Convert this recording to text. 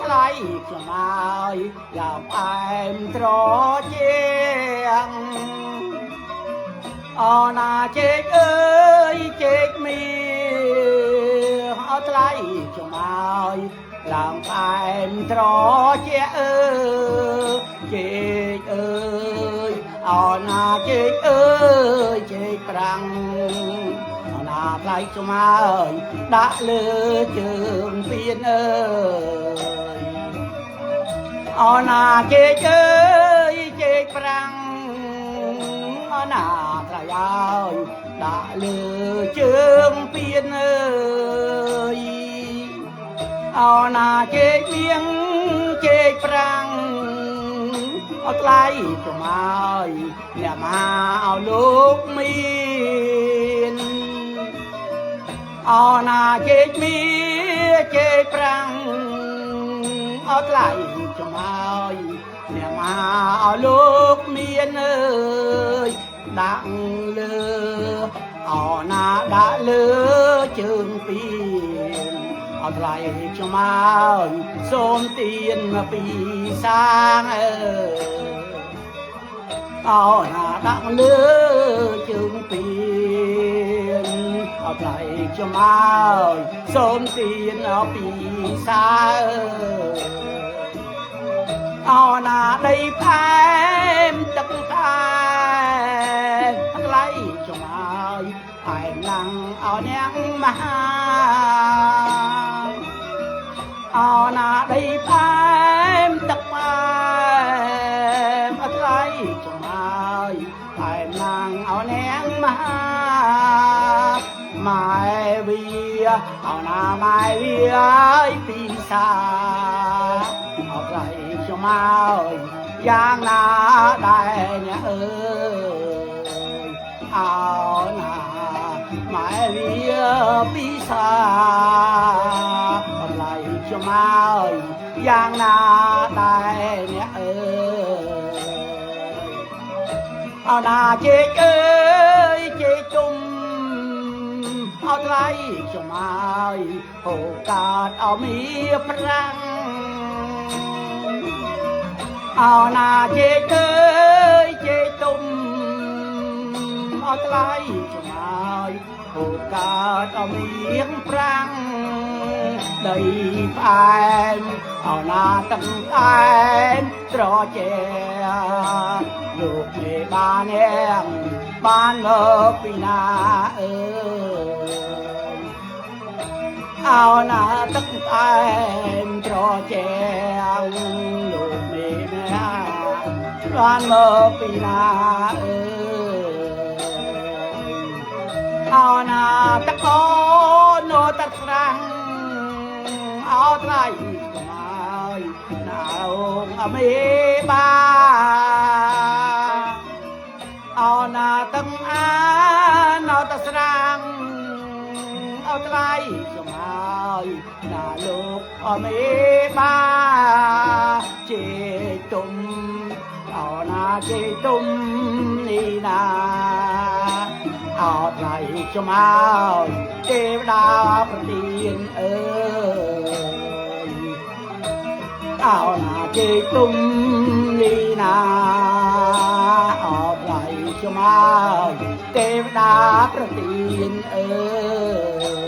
ថ្លៃខ្ញុំឲ្យយ៉ាងផ្អែមត្រជាងអូណាជែកអើយជែកមីឲ្យថ្លៃខ្ញុំឲ្យឡើងផ្អែមត្រជាអើជែកអើយអូណាជែកអើយជែកប្រាំងអូណាថ្លៃខ្ញុំឲ្យដាក់លើជើងពៀនអើយអូណាជែកអើយជែកប្រាំងអូណាថ្លៃឲ្យដាក់លើជើងពៀនអើយអូណាជែកលៀងជែកប្រាំងអូថ្លៃខ្ញុំឲ្យអ្នកមហាឲ្យលោកមានអូណាជែកមីជែកប្រាំងអូថ្លៃខ្ញុំឲ្យអ្នកមហាឲ្យលោកមានអើយដាក់លើអូណាដាក់លើជើងពៀនអត់ថ្លៃខ្ញុំឲ្យសូមទានពីសាងអើអូណាដាក់លើជើងពៀនអត់ថ្លៃខ្ញុំឲ្យសូមទានពីសាងអូណាដីផែមទឹកតែថ្លៃខ្ញុំឲ្យផែមណាំងឲ្យនាងមហាអូណាដីផែមទឹកផែមអត់ថ្លៃខ្ញុំឲ្យផែមណាំងឲ្យនាងមហាម៉ែវាអូណាម៉ែវាឲ្យពីសាអត់ថ្លៃខ្ញុំឲ្យយ៉ាងណាដែរអ្នកអើយអូណាម៉ែវាពីសាអត់ថ្លៃខ្ញុំឲ្យយ៉ាងណាដែរអ្នកអើយអូណាជែកអើយជែកជុំអត់ថ្លៃខ្ញុំឲ្យអូកាតឲ្យមានប្រាំងអូណាជែកអើយជែកទុំអត់ថ្លៃខ្ញុំឲ្យអូកាតឲ្យមានប្រាំងដីផ្អែមអូណាទឹកផ្អែមត្រជាលោកមេបាននាងបានមកពីណាអើយអូណាទឹកផ្អែមត្រជាលោកមេបានមកពីណាអើយអូណាទឹកអូនទឹកស្រាំងអូថ្លៃថ្លៃណាងអមេបាអូណាទឹកអាណោទឹកស្រាំងអូថ្លៃខ្ញុំឲ្យណាលោកអមេបាជេទុំអូណាជេទុំនេះណាអូថ្លៃខ្ញុំឲ្យទេវតាប្រទានអើយអូណាជេទុំនេះណាអូថ្លៃខ្ញុំឲ្យទេវតាប្រទានអើយ